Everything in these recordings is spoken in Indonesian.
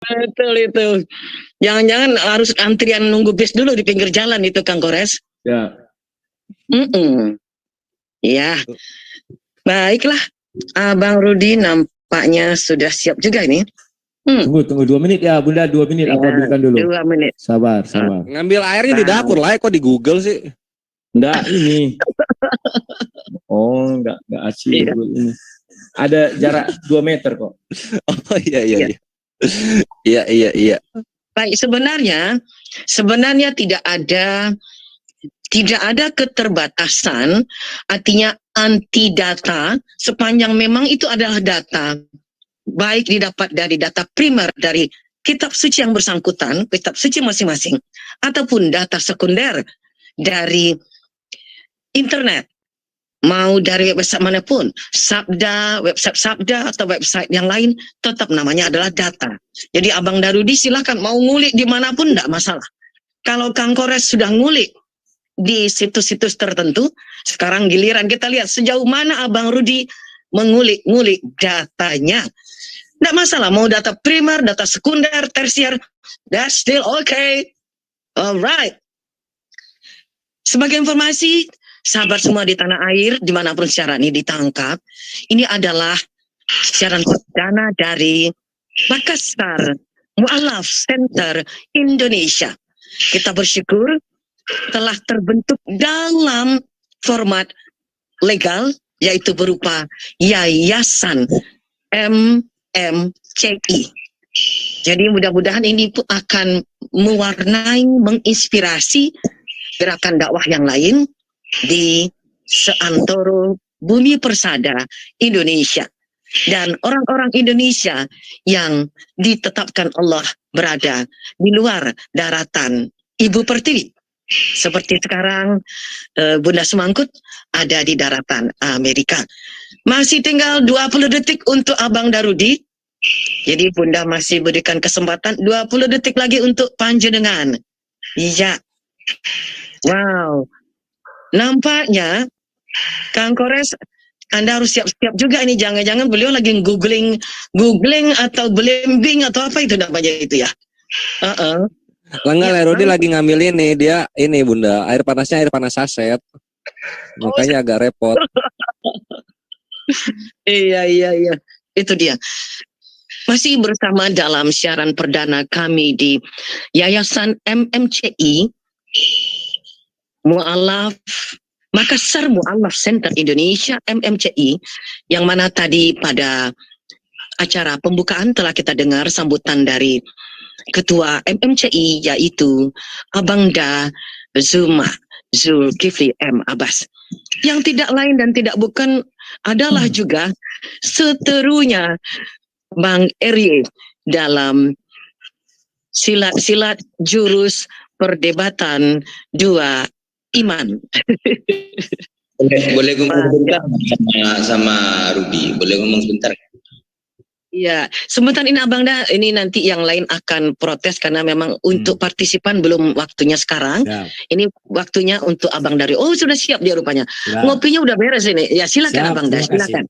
Betul itu. Jangan-jangan harus antrian nunggu bis dulu di pinggir jalan itu, Kang Kores. Ya. Ya, baiklah. Abang Rudi nampaknya sudah siap juga ini. Tunggu 2 menit ya, Bunda, 2 menit. Aku ambilkan dulu. 2 menit. Sabar. Ngambil airnya di dapur lah, kok di Google sih? Enggak, ini. Oh, enggak asli ini. Ada jarak 2 meter kok. Oh iya. Iya. Baik, sebenarnya tidak ada keterbatasan, artinya anti data sepanjang memang itu adalah data, baik didapat dari data primer dari kitab suci yang bersangkutan, kitab suci masing-masing, ataupun data sekunder dari internet, mau dari website manapun, website Sabda atau website yang lain, tetap namanya adalah data. Jadi Abang Darudi silakan mau ngulik dimanapun tidak masalah. Kalau Kang Kores sudah ngulik di situs-situs tertentu, sekarang giliran kita lihat sejauh mana Abang Rudi mengulik-ngulik datanya. Tidak masalah, mau data primer, data sekunder, tersier, that's still okay. Alright. Sebagai informasi, sahabat semua di tanah air, dimanapun siaran ini ditangkap, ini adalah siaran perdana dari Makassar Mu'alaf Center Indonesia. Kita bersyukur telah terbentuk dalam format legal, yaitu berupa Yayasan MMCI. Jadi mudah-mudahan ini akan mewarnai, menginspirasi gerakan dakwah yang lain di seantero bumi persada Indonesia. Dan orang-orang Indonesia yang ditetapkan Allah berada di luar daratan Ibu Pertiwi. Seperti sekarang Bunda Semangkut ada di daratan Amerika. Masih tinggal 20 detik untuk Abang Darudi. Jadi Bunda masih berikan kesempatan 20 detik lagi untuk panjenengan. Iya. Wow. Nampaknya Kang Kores, Anda harus siap-siap juga ini. Jangan-jangan beliau lagi googling atau blembing atau apa itu namanya itu ya. Enggak, Rudi lagi ngambil ini, dia ini Bunda, air panasnya air panas saset. Makanya agak repot. Iya. Itu dia. Masih bersama dalam siaran perdana kami di Yayasan MMCI Makassar Mu'alaf Center Indonesia MMCI, yang mana tadi pada acara pembukaan telah kita dengar sambutan dari Ketua MMCI, yaitu Abangda Zulkifli M. Abbas, yang tidak lain dan tidak bukan adalah juga seterunya Bang Erie dalam silat-silat jurus perdebatan dua iman. Boleh ngomong sebentar sama Ruby, boleh ngomong sebentar. Iya, sebentar ini Abang ini nanti yang lain akan protes karena memang untuk partisipan belum waktunya sekarang. Ya. Ini waktunya untuk Abang Dari. Oh, sudah siap dia rupanya. Ya. Ngopinya udah beres ini. Ya, silakan siap, Abang Dari, silakan.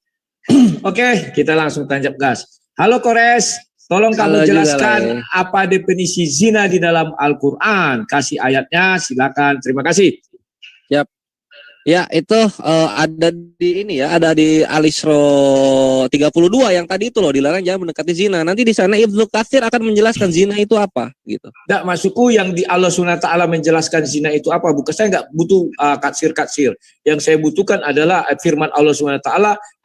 Oke, kita langsung tancap gas. Halo Kores, tolong kamu jelaskan apa definisi zina di dalam Al-Qur'an. Kasih ayatnya, silakan. Terima kasih. Yap. Ya, itu ada di ini ya, ada di Al-Isra 32 yang tadi itu loh, dilarang jangan mendekati zina. Nanti di sana Ibnu Katsir akan menjelaskan zina itu apa gitu. Nggak, maksudku yang di Allah SWT menjelaskan zina itu apa? Bukan, saya nggak butuh katsir. Yang saya butuhkan adalah firman Allah SWT,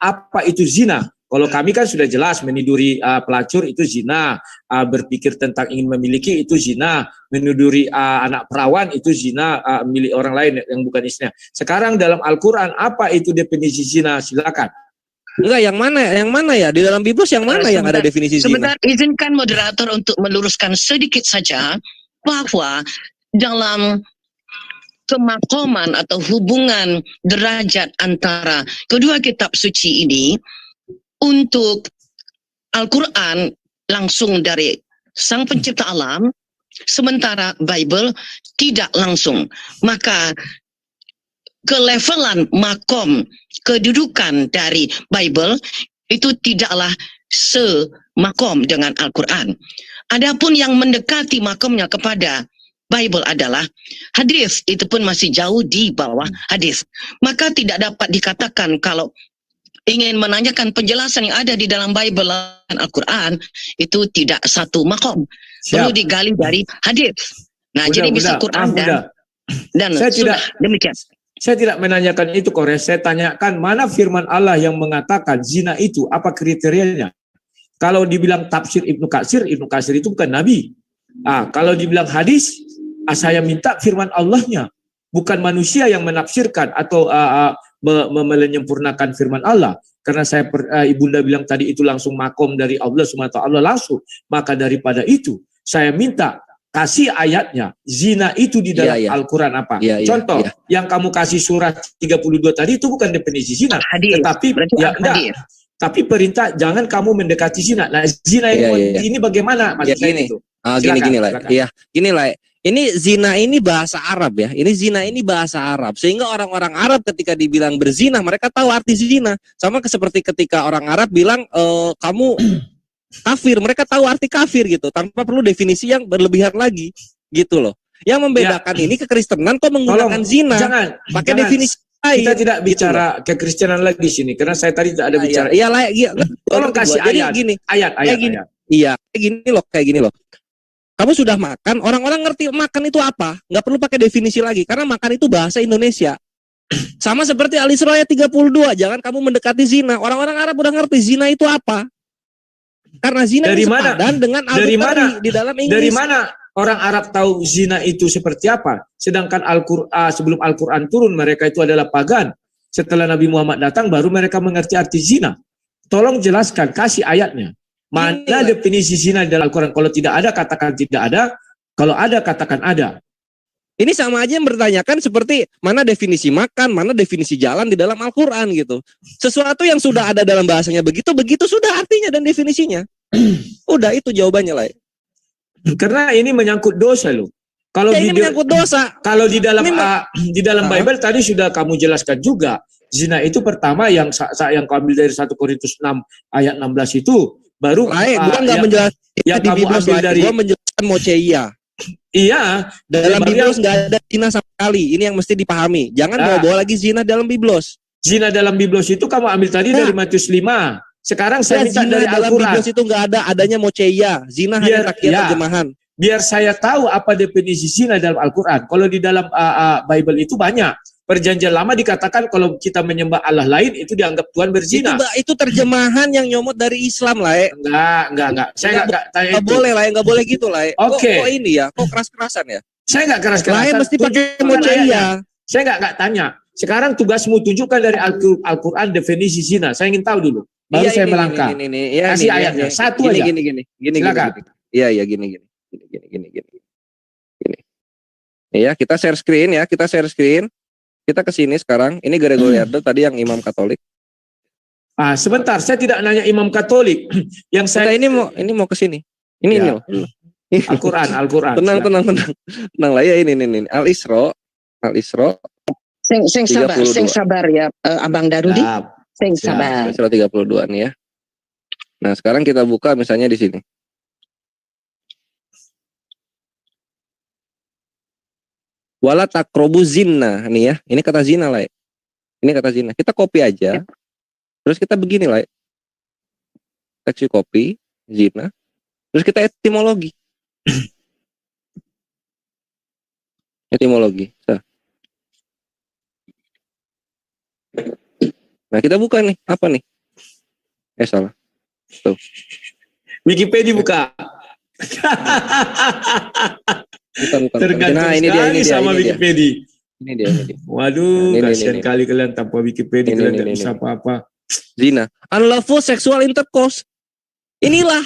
apa itu zina? Kalau kami kan sudah jelas, meniduri pelacur itu zina, berpikir tentang ingin memiliki itu zina, meniduri anak perawan itu zina, milik orang lain yang bukan istrinya. Sekarang dalam Al-Quran apa itu definisi zina? Silakan. Enggak, yang mana ya? Di dalam Biblos yang mana yang ada definisi zina? Sebentar, izinkan moderator untuk meluruskan sedikit saja bahwa dalam kemakoman atau hubungan derajat antara kedua kitab suci ini, untuk Al-Quran langsung dari Sang Pencipta Alam, sementara Bible tidak langsung. Maka kelevelan makom, kedudukan dari Bible itu tidaklah semakom dengan Al-Quran. Adapun yang mendekati makamnya kepada Bible adalah hadis, itu pun masih jauh di bawah hadis. Maka tidak dapat dikatakan kalau ingin menanyakan penjelasan yang ada di dalam Bible dan Al-Quran itu tidak satu makom, perlu digali dari hadis. Nah, Bunda, jadi bisa Bunda, Quran maaf, Bunda. dan Saya sudah tidak- demikian. Saya tidak menanyakan itu, Kores. Saya tanyakan mana firman Allah yang mengatakan zina itu, apa kriterianya? Kalau dibilang tafsir Ibnu Katsir itu bukan Nabi. Kalau dibilang hadis, saya minta firman Allahnya, bukan manusia yang menafsirkan atau menyempurnakan firman Allah. Karena Ibunda bilang tadi itu langsung makom dari Allah SWT langsung. Maka daripada itu, saya minta kasih ayatnya, zina itu di dalam Al-Quran apa? Contoh, yang kamu kasih surat 32 tadi itu bukan definisi zina. Hadis. Tetapi, enggak. Tapi perintah jangan kamu mendekati zina. Nah, zina ini bagaimana? Maksud saya gini. itu. Gini lah. Iya, gini lah. Ini zina ini bahasa Arab ya. Ini zina ini bahasa Arab. Sehingga orang-orang Arab ketika dibilang berzina, mereka tahu arti zina. Sama seperti ketika orang Arab bilang kamu kafir, mereka tahu arti kafir gitu, tanpa perlu definisi yang berlebihan lagi, gitu loh. Yang membedakan ini kekristenan kok menggunakan zina, pakai definisi lain. Kita tidak bicara gitu kekristenan lagi di sini, karena saya tadi tidak ada bicara. Tolong kasih ayat. Gini, ayat. Iya, kayak gini loh. Kamu sudah makan, orang-orang ngerti makan itu apa, nggak perlu pakai definisi lagi, karena makan itu bahasa Indonesia. Sama seperti Al-Isra ayat 32, jangan kamu mendekati zina. Orang-orang Arab udah ngerti zina itu apa. Karena zina dari ini mana? sepadan dengan Dari di dalam Inggris. Dari mana orang Arab tahu zina itu seperti apa? Sedangkan sebelum Al-Quran turun mereka itu adalah pagan. Setelah Nabi Muhammad datang baru mereka mengerti arti zina. Tolong jelaskan, kasih ayatnya. Mana definisi zina di dalam Al-Quran? Kalau tidak ada katakan tidak ada. Kalau ada katakan ada. Ini sama aja yang bertanyakan seperti mana definisi makan, mana definisi jalan di dalam Al-Quran gitu. Sesuatu yang sudah ada dalam bahasanya begitu sudah artinya dan definisinya. Udah itu jawabannya lah. Karena ini menyangkut dosa loh. Kalau ini menyangkut dosa. Kalau di dalam Bible tadi sudah kamu jelaskan juga. Zina itu pertama yang kau ambil dari 1 Korintus 6 ayat 16 itu. Baru gua nggak menjelaskan yang kamu ambil dari. Gua menjelaskan moceia. Iya, dalam Biblos nggak ada zina sama sekali. Ini yang mesti dipahami. Jangan bawa lagi zina dalam Biblos. Zina dalam Biblos itu kamu ambil tadi dari Matius 5. Sekarang saya minta dari Al-Quran. Dalam Biblos itu nggak ada, adanya moceia. Zina hanya takiat terjemahan. Biar saya tahu apa definisi zina dalam Al-Quran. Kalau di dalam Bible itu banyak. Perjanjian lama dikatakan kalau kita menyembah Allah lain itu dianggap Tuhan berzina. Itu terjemahan yang nyomot dari Islam lah. Enggak. Saya enggak tanya itu. Boleh lah, enggak boleh gitu lah. Oke. Kok ini ya? Kok keras-kerasan ya? Saya enggak keras-kerasan. Mesti pakai moceia. Saya enggak tanya. Sekarang tugasmu tunjukkan dari Al-Quran definisi zina. Saya ingin tahu dulu. Baru saya melangkah. Kasih ayatnya. Satu aja. Gini. Silakan. Iya, gini. Iya, kita share screen ya. Kita ke sini sekarang. Ini Gregoriardo tadi yang imam Katolik. Sebentar, saya tidak nanya imam Katolik. Yang saya ini mau ke sini. Ini loh. Al-Quran. Tenang lah ya ini. Al-Isra. Sing sabar ya, Abang Darudi. Sing sabar. Al-Isra 32 nih ya. Nah, sekarang kita buka misalnya di sini. Wala takrobu zina nih ya. Ini kata zina lah. Ini kata zina. Kita copy aja. Terus kita begini lah. Teksi copy zina. Terus kita etimologi. Nah, kita buka nih. Apa nih? Salah. Tuh. Wikipedia buka. Bukan. Tergantung nah, ini dia sama Wikipedia. Ini dia. Waduh, kasihan kali kalian tanpa Wikipedia kalian tidak bisa apa-apa. Zina, unlawful sexual intercourse. Inilah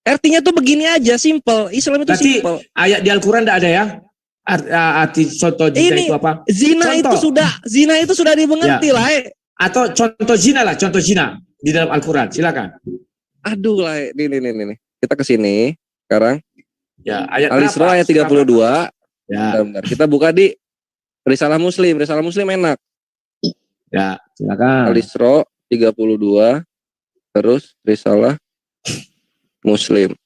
artinya tuh begini aja, simple. Islam itu simple. Ayat di Al-Quran tidak ada ya? Arti contoh zina itu apa? Zina itu sudah dimengerti lah. Atau contoh zina di dalam Al-Quran. Silakan. Aduh lah, ini. Kita ke sini sekarang. Ya, ayat Al-Isra ayat 32. Ya. Bentar. Kita buka di Risalah Muslim. Risalah Muslim enak. Ya, silakan. Al-Isra 32. Terus Risalah Muslim.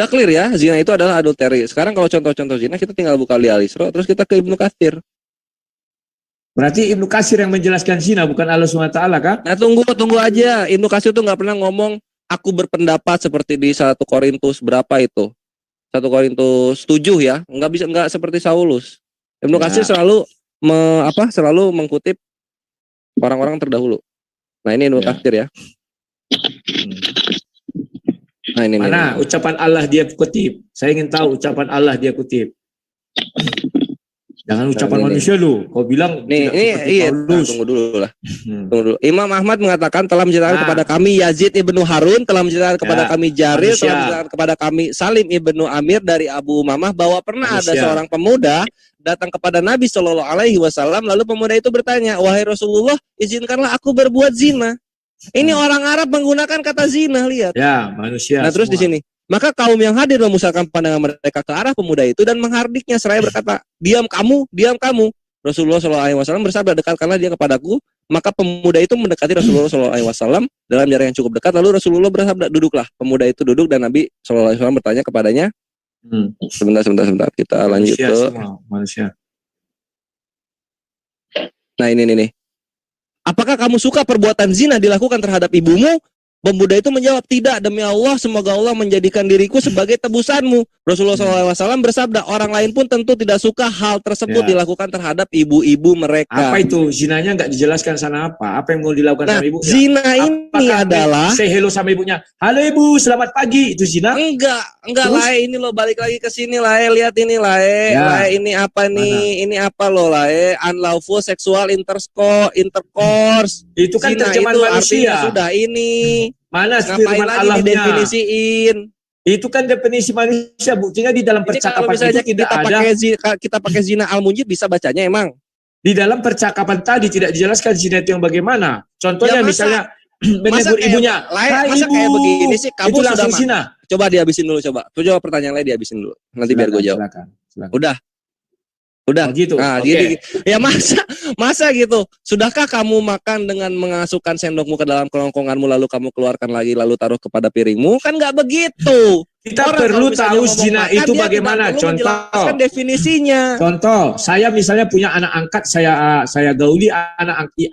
Udah clear ya, zina itu adalah adulteri. Sekarang kalau contoh-contoh zina kita tinggal buka di Al-Isra, terus kita ke Ibnu Katsir. Berarti Ibnu Katsir yang menjelaskan zina, bukan Allah SWT kah? Nah tunggu aja, Ibnu Katsir tuh nggak pernah ngomong aku berpendapat seperti di 1 Korintus berapa itu, 1 Korintus 7 ya, nggak seperti Saulus. Ibnu Katsir selalu selalu mengkutip orang-orang terdahulu. Nah ini Ibnu Katsir ya. Nah ini Mana ucapan Allah dia kutip? Saya ingin tahu ucapan Allah dia kutip. Jangan ucapan manusia lu. Kau bilang tunggu dulu lah. Tunggu dulu. Imam Ahmad mengatakan telah menceritakan kepada kami Yazid ibnu Harun, telah menceritakan kepada kami Jarir, telah menceritakan kepada kami Salim ibnu Amir dari Abu Umamah bahwa pernah ada seorang pemuda datang kepada Nabi Shallallahu Alaihi Wasallam, lalu pemuda itu bertanya, wahai Rasulullah, izinkanlah aku berbuat zina. Ini orang Arab menggunakan kata zina, lihat. Ya, manusia. Nah, terus di sini, maka kaum yang hadir memusatkan pandangan mereka ke arah pemuda itu dan menghardiknya seraya berkata, diam kamu, diam kamu. Rasulullah SAW bersabda, dekatkanlah dia kepadaku. Maka pemuda itu mendekati Rasulullah SAW dalam jarak yang cukup dekat. Lalu Rasulullah bersabda, duduklah. Pemuda itu duduk dan Nabi SAW bertanya kepadanya. Sebentar. Kita lanjut ke manusia. Nah ini nih. Apakah kamu suka perbuatan zina dilakukan terhadap ibumu? Pemuda itu menjawab, tidak, demi Allah, semoga Allah menjadikan diriku sebagai tebusanmu. Rasulullah SAW bersabda, orang lain pun tentu tidak suka hal tersebut dilakukan terhadap ibu-ibu mereka. Apa itu? Zinanya nggak dijelaskan sana apa? Apa yang mau dilakukan sama ibunya? Zina ini adalah say hello sama ibunya. Halo ibu, selamat pagi. Itu zina? Enggak lah, ini lo balik lagi ke sini lah, lihat ini lah, ini apa nih? Ini apa lo lah, unlawful sexual intercourse. Itu kan terjemahan manusia. Sudah ini. Mana firman Allahnya? Didefinisiin. Itu kan definisi manusia, buktinya di dalam percakapan itu tidak ada. Kita pakai zina al-munjid bisa bacanya emang. Di dalam percakapan tadi tidak dijelaskan zina itu yang bagaimana. Contohnya misalnya menegur ibunya. Masa ibu, kayak begini sih, kamu itu langsung zina. Coba dihabisin dulu, coba pertanyaan lain dihabisin dulu. Nanti biar gue jawab. Silakan. Udah. Oh gitu. Nah, jadi ya masa gitu. Sudahkah kamu makan dengan mengasukkan sendokmu ke dalam kerongkonganmu lalu kamu keluarkan lagi lalu taruh kepada piringmu? Kan nggak begitu. Kita perlu tahu zina itu bagaimana. Contoh definisinya. Contoh, saya misalnya punya anak angkat, saya gauli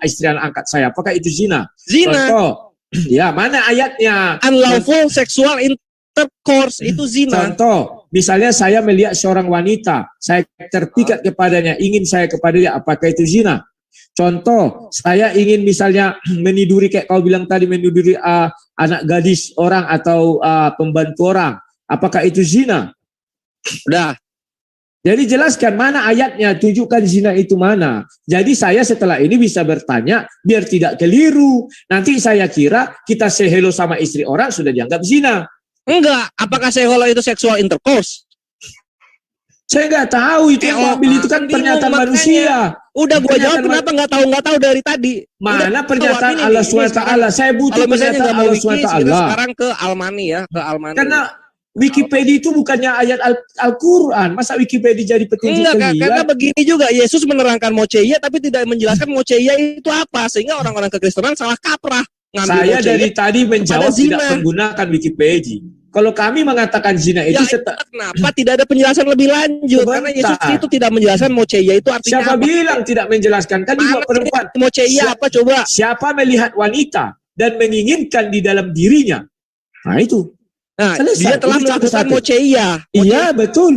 istri anak angkat saya. Apakah itu zina? Zina. Contoh, ya mana ayatnya? Unlawful sexual intercourse itu zina. Contoh, misalnya saya melihat seorang wanita, saya terpikat kepadanya, ingin saya kepada dia, apakah itu zina? Contoh, saya ingin misalnya meniduri kayak kau bilang tadi, meniduri anak gadis orang atau pembantu orang, apakah itu zina? Udah. Jadi jelaskan mana ayatnya, tunjukkan zina itu mana. Jadi saya setelah ini bisa bertanya biar tidak keliru. Nanti saya kira kita say hello sama istri orang sudah dianggap zina. Enggak, apakah seholo itu sexual intercourse? Saya nggak tahu itu yang ambil itu kan pernyataan manusia. Udah gua jawab, kenapa nggak tahu dari tadi? Mana pernyataan Allah SWT? Saya butuh pernyataan Allah SWT. Sekarang ke Almani ya, ke Almani. Karena Wikipedia itu bukannya ayat Al-Quran. Masa Wikipedia jadi petunjuk? Enggak, karena begini juga, Yesus menerangkan moceia tapi tidak menjelaskan moceia itu apa, sehingga orang-orang kekristenan salah kaprah. Saya dari tadi menjawab tidak menggunakan Wikipedia. Kalau kami mengatakan zina itu kenapa tidak ada penjelasan lebih lanjut? Karena Yesus itu tidak menjelaskan moceia itu artinya siapa apa? Bilang tidak menjelaskan? Kan juga perempuan. Moceia apa coba? Siapa melihat wanita dan menginginkan di dalam dirinya? Nah itu. Nah, dia telah melakukan moceia. Iya, betul.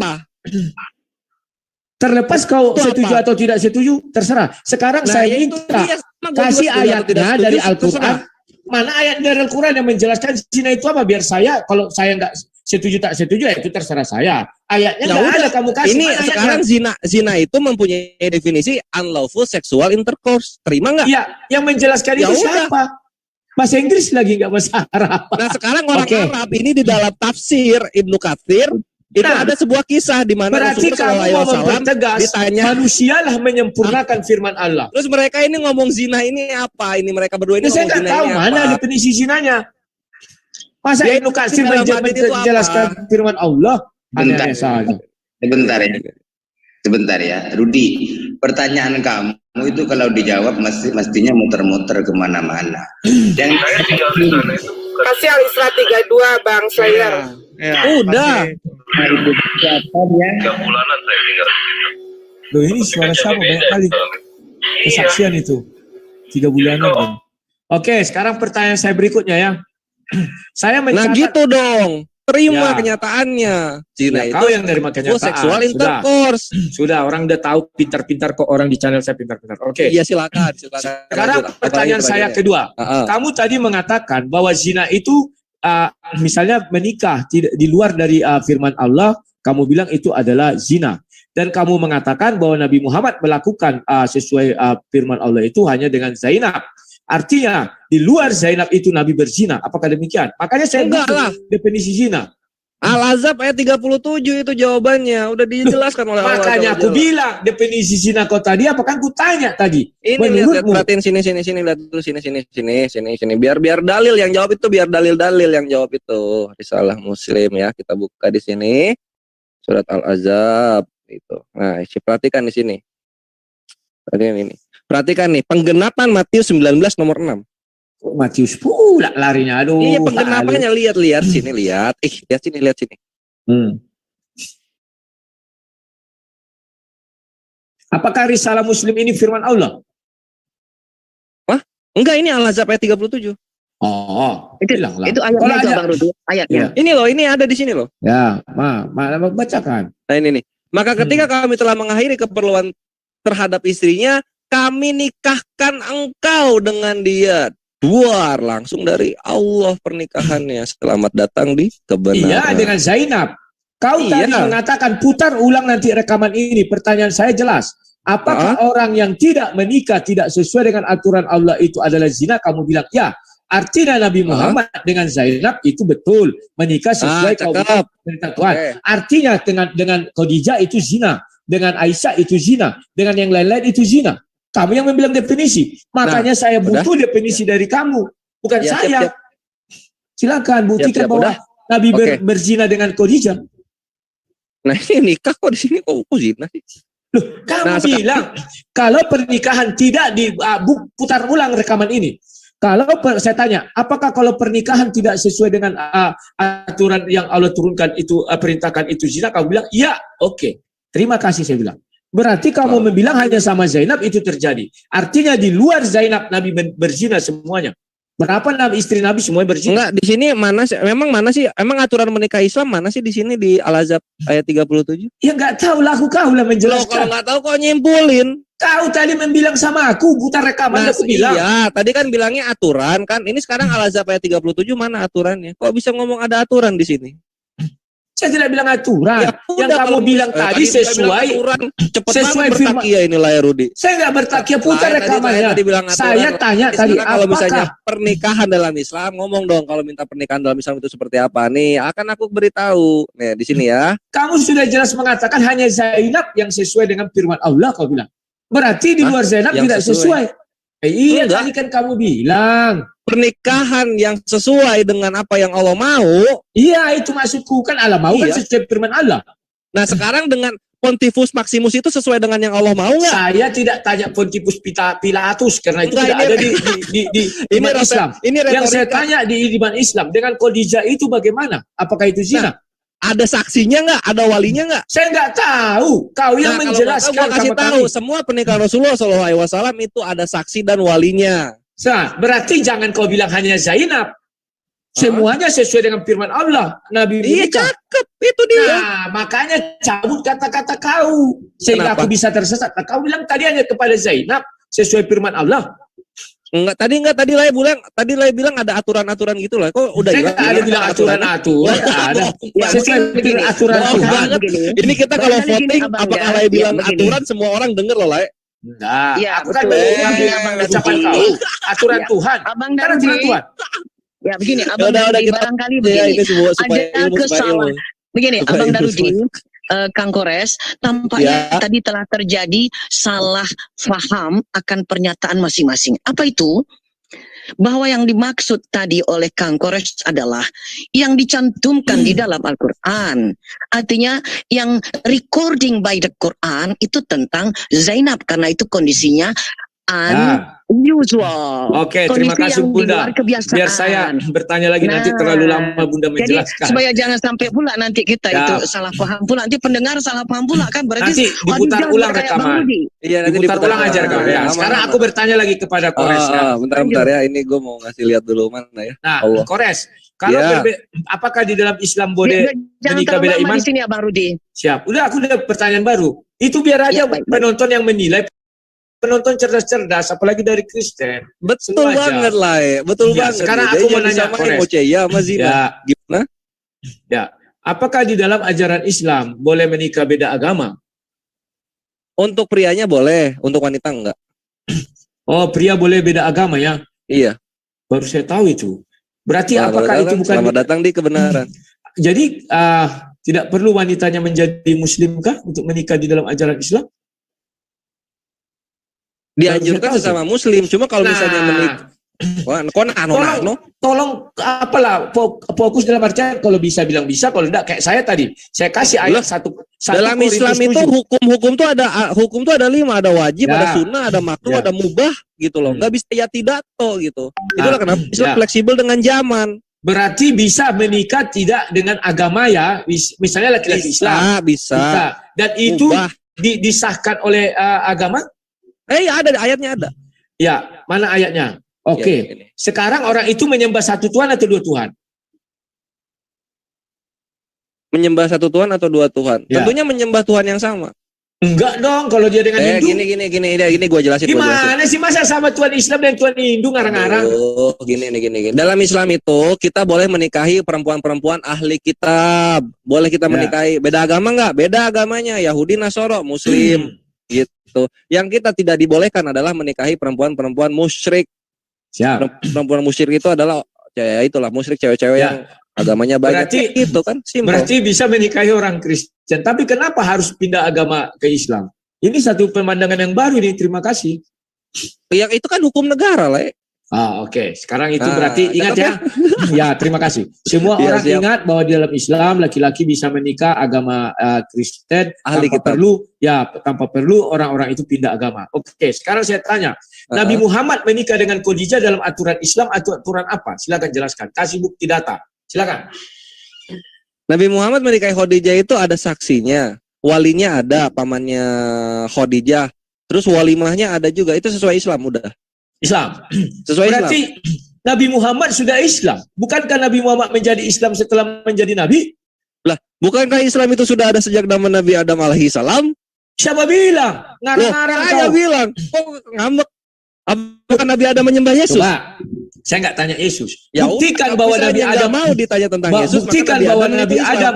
Terlepas kau setuju atau tidak setuju, terserah. Sekarang saya minta kasih ayatnya dari Al-Quran. Mana ayat dari Al-Quran yang menjelaskan zina itu apa? Biar saya, kalau saya nggak setuju tak setuju, ya itu terserah saya. Ayatnya nggak ada, kamu kasih. Ini sekarang zina itu mempunyai definisi unlawful sexual intercourse. Terima nggak? Iya, yang menjelaskan itu siapa? Bahasa Inggris lagi nggak bahasa Arab. Nah sekarang orang Arab ini di dalam tafsir Ibnu Katsir itu ada sebuah kisah di mana berarti kamu mau mempertegas ditanya, manusialah menyempurnakan firman Allah. Terus mereka ini ngomong zina ini apa? Ini mereka berdua ini saya nggak tahu mana definisi zinanya. Masa Ibnu Katsir menjelaskan firman Allah? Sebentar ya, Rudi. Pertanyaan kamu itu kalau dijawab mestinya muter-muter kemana-mana. Kasih Al-Isra 32 Bang Slayer. Udah. Loh, ini suara siapa banyak kali kesaksian itu 3 bulanan kan. Oke, sekarang pertanyaan saya berikutnya ya. Saya Nah mencatat gitu dong. Terima Ya. kenyataannya. Zina Ya, itu kau yang nerima kenyataan. seksual Sudah. intercourse. Sudah, orang udah tahu pintar-pintar kok, orang di channel saya pintar-pintar. Oke. Iya silakan. Sekarang Lanjut. pertanyaan Apalagi saya pertanyaannya? kedua. Heeh. Kamu tadi mengatakan bahwa zina itu misalnya menikah tidak di luar dari firman Allah, kamu bilang itu adalah zina. Dan kamu mengatakan bahwa Nabi Muhammad melakukan sesuai firman Allah itu hanya dengan Zainab. Artinya di luar Zainab itu Nabi berzina. Apakah demikian? Makanya saya Enggak butuh lah. definisi zina. Al-Azab ayat 37 itu jawabannya. Udah dijelaskan oleh Allah. Makanya aku Jalla. bilang definisi zina kau tadi, apakah aku tanya tadi? Ini lihat, Menurutmu? perhatiin sini lihat dulu sini. Biar dalil yang jawab itu, biar dalil yang jawab itu. Risalah Muslim ya, kita buka di sini. Surat Al-Azab itu. Nah, perhatikan di sini. Perhatikan nih, penggenapan Matius 19 nomor 6. Kok Matius pula larinya, aduh. Iya, penggenapannya lihat sini. Lihat sini. Apakah risalah Muslim ini firman Allah? Enggak, ini Al-Azab ayat 37. Bilang lah. Itu ayatnya Kalau itu ada- Bang Rudi, ayatnya. Ini loh, ini ada di sini loh. Ya, bacakan. Nah ini nih. Maka ketika kami telah mengakhiri keperluan terhadap istrinya, kami nikahkan engkau dengan dia. Duar langsung dari Allah pernikahannya. Selamat datang di kebenaran. Iya, dengan Zainab. Kau Iya. tadi mengatakan putar ulang nanti rekaman ini. Pertanyaan saya jelas. Apakah orang yang tidak menikah tidak sesuai dengan aturan Allah itu adalah zina? Kamu bilang ya. Artinya Nabi Muhammad dengan Zainab itu betul menikah sesuai cakep. perintah Tuhan. Oke. Artinya dengan Khadijah itu zina, dengan Aisyah itu zina, dengan yang lain-lain itu zina. Kamu yang membilang definisi. Makanya saya butuh definisi dari kamu, bukan Ya, saya. siap. Silakan buktikan Siap, bahwa udah. Nabi Oke. berzina dengan Khadijah. Nah ini nikah kok di sini kok zina sih? Loh, kamu bilang kalau pernikahan tidak putar ulang rekaman ini. Kalau saya tanya, apakah kalau pernikahan tidak sesuai dengan aturan yang Allah turunkan itu, perintahkan itu zina? Kamu bilang, iya, oke. Terima kasih saya bilang. Berarti kamu membilang hanya sama Zainab itu terjadi. Artinya di luar Zainab Nabi berzina semuanya. Berapa istri Nabi semuanya berzina? Enggak, di sini mana sih emang aturan menikah Islam mana sih di sini di Al-Azab ayat 37? Ya nggak tahu lah, kau lah Loh, kalau menjelaskan. nggak tahu kok nyimpulin. Kau tadi membilang sama aku, putar rekaman aku bilang. Iya, tadi kan bilangnya aturan kan. Ini sekarang Al-Azab ayat 37 mana aturannya? Kok bisa ngomong ada aturan di sini? Saya tidak bilang aturan. Ya Yang udah, kamu kalau bilang tadi sesuai. Cepet sesuai banget bertakia inilah ya Rudi. Saya nggak bertakia, putar rekamannya. Saya tanya tadi, Kalau misalnya apakah pernikahan dalam Islam, ngomong dong kalau minta pernikahan dalam Islam itu seperti apa nih? Akan aku beritahu. Nih di sini ya. kamu sudah jelas mengatakan hanya Zainab yang sesuai dengan firman Allah, kau bilang. Berarti di luar Zainab Yang tidak sesuai. Iya, Enggak. tadi kan kamu bilang. Pernikahan yang sesuai dengan apa yang Allah mau. Iya, itu maksudku kan Allah mau kan Iya. sesuai firman Allah. Nah sekarang dengan Pontifus Maximus itu sesuai dengan yang Allah mau nggak? Saya tidak tanya Pontifus Pilatus karena itu Enggak, tidak ini- ada di Ini iman Islam. Ini Yang saya retorika. tanya di iman Islam dengan Khadijah itu bagaimana? Apakah itu zina? Ada saksinya nggak? Ada walinya nggak? Saya nggak tahu. Kau yang Nah, kalau menjelaskan nggak tahu, gua kasih sama tahu kami. semua pernikahan Rasulullah SAW itu ada saksi dan walinya. Nah, berarti jangan kau bilang hanya Zainab. Semuanya sesuai dengan firman Allah. Nabi Iya menikah. cakep itu dia. Nah, makanya cabut kata-kata kau. Sehingga Kenapa? aku bisa tersesat. Nah, kau bilang tadi hanya kepada Zainab. Sesuai firman Allah. Tadi Lai bilang ada aturan-aturan gitu lah. Kok udah Saya jelas nggak ada bilang aturan-aturan. Ada. Ya, Sesuai begini. dengan aturan Wow, Tuhan. banget. Begini. Ini kita kalau Barangkali gini, voting, Abang, apakah ya. Lai bilang Ya, begini. aturan semua orang denger loh Lai. Enggak. Iya, Aku kan betul. mengambil Abang ucapan Rudi. kau. Aturan Ya. Tuhan. Abang Kan aturan Darudi, Tuhan. ya begini, Abang Udah, Darudi kita- barangkali Ya begini. ini semua supaya Ada ilmu, supaya ilmu. kesalahan. Begini, Supaya Abang ilmu, Darudi, supaya- Kang Kores, tampaknya Ya. tadi telah terjadi salah faham akan pernyataan masing-masing. Apa itu? Bahwa yang dimaksud tadi oleh Kang Kores adalah yang dicantumkan di dalam Al-Quran. Artinya yang recording by the Quran itu tentang Zainab, karena itu kondisinya unusual. Oke, terima Kondisi kasih yang di Bunda. luar kebiasaan. Biar saya bertanya lagi, nanti Nah, terlalu lama Bunda Jadi menjelaskan. supaya jangan sampai pula nanti kita Ya. itu salah paham pula, nanti pendengar salah paham pula kan, berarti Nanti diputar jangan ulang kayak Bang rekaman. Rudi. Iya, nanti Diputar ulang ajar kau ya. Aman, Sekarang aman. aku bertanya lagi kepada Kores ya. Bentar ya, ini gue mau ngasih lihat dulu mana ya. Nah, Allah. Kores, kalau Ya. apakah di dalam Islam boleh Jangan menikah terlalu beda lama iman? di sini ya Bang Rudi. Siap. Udah, aku udah pertanyaan baru. Itu biar aja Ya, baik. penonton yang menilai. Penonton cerdas-cerdas, apalagi dari Kristen. Betul Sengaja. banget lah, betul Ya, banget. sekarang ya. aku Dia mau jangan nanya, disamain Kores. Moceya sama Zina. Ya, Gimana? ya. Apakah di dalam ajaran Islam boleh menikah beda agama? Untuk prianya boleh, untuk wanita enggak. Oh, pria boleh beda agama ya? Iya. Baru saya tahu itu. Berarti apakah itu bukan... Selamat datang di kebenaran. Jadi tidak perlu wanitanya menjadi muslimkah untuk menikah di dalam ajaran Islam? Dianjurkan sesama muslim, cuma kalau misalnya menikah, tolong apalah fokus dalam artian kalau bisa bilang bisa, kalau enggak kayak saya tadi. Saya kasih ayat satu dalam Islam itu hukum tuh ada 5, ada wajib, Ya. ada sunnah, ada makruh, Ya. ada mubah gitu loh. Nggak bisa ya tidak toh gitu. Itulah kenapa Islam Ya. fleksibel dengan zaman. Berarti bisa menikah tidak dengan agama ya, misalnya laki-laki Islam. Bisa. Dan itu Mubah. disahkan oleh agama? Ya ada ayatnya ada. Ya, mana ayatnya? Oke. Ya, ini. Sekarang orang itu menyembah satu Tuhan atau dua Tuhan? Menyembah satu Tuhan atau dua Tuhan? Ya. Tentunya menyembah Tuhan yang sama. Enggak dong, kalau dia dengan Hindu. Gini gue jelasin. Gimana sih masa sama Tuhan Islam dan Tuhan Hindu ngarang-ngarang? Oh, gini. Dalam Islam itu kita boleh menikahi perempuan-perempuan ahli kitab. Boleh kita menikahi. Beda agama nggak? Beda agamanya. Yahudi, Nasoro, Muslim. Gitu. Yang kita tidak dibolehkan adalah menikahi perempuan-perempuan musyrik. Siap. Perempuan musyrik itu adalah itulah musyrik cewek-cewek yang agamanya banyak. Berarti Itu kan simpel. Berarti bisa menikahi orang Kristen. Tapi kenapa harus pindah agama ke Islam? Ini satu pemandangan yang baru nih. Terima kasih. Yang itu kan hukum negara lah. Oke. Sekarang itu berarti ingat ya. Ya, terima kasih. Semua Ya, orang siap. ingat bahwa di dalam Islam laki-laki bisa menikah agama Kristen Ahli tanpa kitab. tanpa perlu orang-orang itu pindah agama. Oke, sekarang saya tanya, Nabi Muhammad menikah dengan Khadijah dalam aturan Islam atau aturan apa? Silakan jelaskan. Kasih bukti data. Silakan. Nabi Muhammad menikahi Khadijah itu ada saksinya, walinya ada, pamannya Khadijah, terus walimahnya ada juga. Itu sesuai Islam udah. Islam. Sesuai Berarti Islam. Nabi Muhammad sudah Islam. Bukankah Nabi Muhammad menjadi Islam setelah menjadi Nabi? Lah, bukankah Islam itu sudah ada sejak zaman Nabi Adam alaihi salam? Siapa bilang? Ngarang-ngarang Saya kau. bilang, kok ngambek? Apakah Nabi Adam menyembah Yesus? Coba, saya nggak tanya Yesus. Ya Buktikan udah, bahwa misalnya Nabi nggak Adam mau ditanya tentang Yesus. buktikan maka bahwa itu Nabi Islam. Adam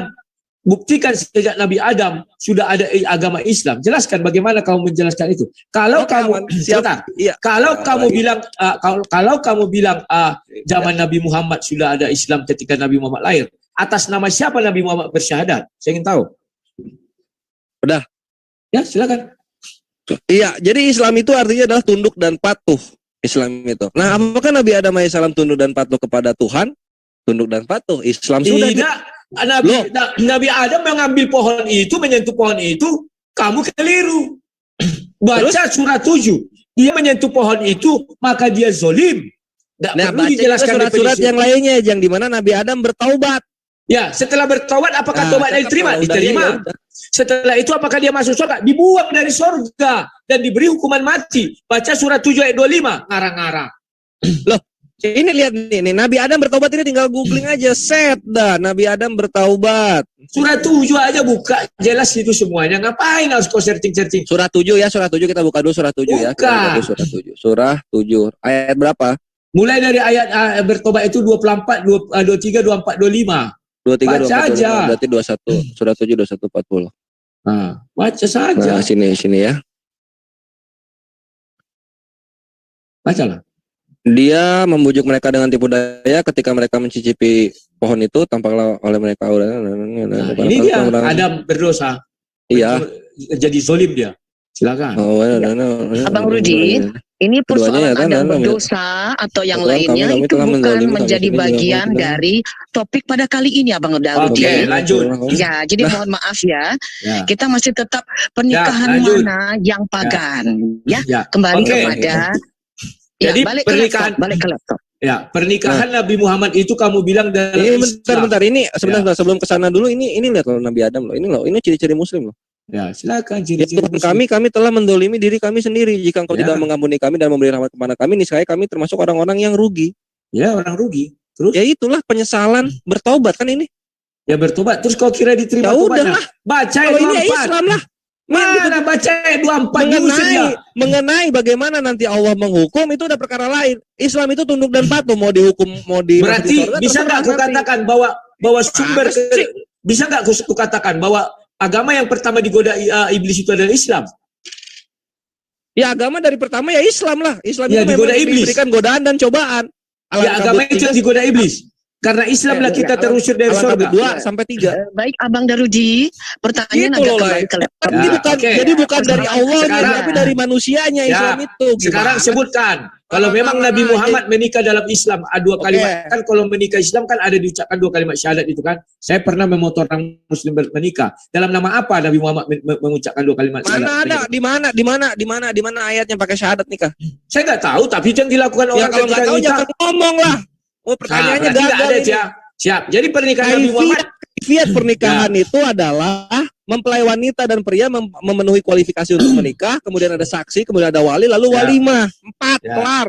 buktikan sejak Nabi Adam sudah ada agama Islam. Jelaskan bagaimana kamu menjelaskan itu. Kalau Oke, kamu aman. Siap. sebentar. Iya. Kalau Ya, kamu lagi. bilang kalau kamu bilang zaman Nabi Muhammad sudah ada Islam ketika Nabi Muhammad lahir, atas nama siapa Nabi Muhammad bersyahadat? Saya ingin tahu. Udah. Ya, silakan. Iya, jadi Islam itu artinya adalah tunduk dan patuh. Islam itu. Nah, apakah Nabi Adam alaihissalam tunduk dan patuh kepada Tuhan? Tunduk dan patuh. Islam sudah. Tidak. Nabi Adam mengambil pohon itu, menyentuh pohon itu, kamu keliru. Baca surat 7. Dia menyentuh pohon itu, maka dia zolim. Tidak Nah, perlu baca dijelaskan surat-surat definisi. yang lainnya yang dimana Nabi Adam bertaubat. Ya, setelah bertobat, apakah tobatnya diterima? kalau udah, Diterima. ya udah. Setelah itu apakah dia masuk surga? Dibuang dari surga dan diberi hukuman mati. Baca surat 7 ayat 25. Ngarang-ngarang. Loh, ini lihat nih, Nabi Adam bertaubat ini tinggal googling aja, set dah Nabi Adam bertaubat. Surat 7 aja buka, jelas itu semuanya. Ngapain harus kau searching-searching? Surah 7 ya, surah 7 kita buka dulu surah 7 ya. Kita buka dulu surah 7. Surah 7 ayat berapa? Mulai dari ayat bertobat itu 24, 23, 24, 25. 23 Baca 24 aja. 25, berarti 21. Surah 7 21 40. Nah, baca saja. Nah, sini ya. Bacalah. Dia membujuk mereka dengan tipu daya ketika mereka mencicipi pohon itu tampaklah oleh mereka. Nah, ini dia Adam berdosa. Iya. Jadi zolim dia. Silakan. Oh, Abang Rudi, Ini Keduanya ya persoalan kan, Anda dan berdosa atau yang Kebetulan lainnya kami itu telah bukan menzalimi, kami menjadi sendiri juga bagian tidak. dari topik pada kali ini Abang Oke, Darudin. lanjut. Ya, jadi mohon maaf ya, Ya, kita masih tetap pernikahan lanjut. mana yang pagan. Ya, ya. kembali Oke. kepada Jadi balik pernikahan, ke laptop. ya, pernikahan Nabi Muhammad itu kamu bilang dalam Ini Islam. bentar, ini sebentar sebelum kesana dulu, ini lihat loh Nabi Adam loh, ini ciri-ciri Muslim loh. Ya, silakan Ya ciri-ciri Tuhan Muslim. kami telah mendolimi diri kami sendiri. Jika Engkau Ya. tidak mengampuni kami dan memberi rahmat kepada kami, niscaya kami termasuk orang-orang yang rugi. Ya, orang rugi. Terus? Ya itulah penyesalan, bertobat kan ini. Ya bertobat. Terus kau kira diterima Ya tobatnya? udahlah. Baca Kalau ini ya 24. Islam lah. Mana baca 24 diusir dia. Mengenai bagaimana nanti Allah menghukum itu udah perkara lain. Islam itu tunduk dan patuh, mau dihukum, mau di Berarti surga, bisa nggak terserah nanti. kukatakan bahwa sumber bisa nggak kukatakan bahwa agama yang pertama digoda iblis itu adalah Islam? Ya agama dari pertama ya Islam lah. Islam Ya, itu digoda memang iblis. diberikan godaan dan cobaan. Ya, agama itu yang digoda iblis. Karena Islam lah kita terusir dari surga. 2 sampai 3. Baik Abang Darudi, pertanyaan Gitu agak loh, kembali ke laptop. Ya, Jadi oke. bukan dari Allah Sekarang- tapi dari manusianya Ya, Islam itu. Sekarang Gimana? sebutkan kalau memang Nabi Muhammad menikah dalam Islam dua kalimat, kan kalau menikah Islam kan ada diucapkan 2 kalimat syahadat itu kan. Saya pernah memotong orang Muslim menikah. Dalam nama apa Nabi Muhammad mengucapkan 2 kalimat syahadat? Mana ada? Di mana ayatnya pakai syahadat nikah? Saya nggak tahu, tapi itu yang dilakukan Ya orang kalau nggak ketika tahu nikah. jangan ngomong lah. Oh pertanyaannya berarti nggak gagal ada ini. ya. Siap. Jadi pernikahan Nabi Muhammad Kaifiat pernikahan itu adalah mempelai wanita dan pria memenuhi kualifikasi untuk menikah, kemudian ada saksi, kemudian ada wali, lalu Ya. walimah. 4 Ya. kelar.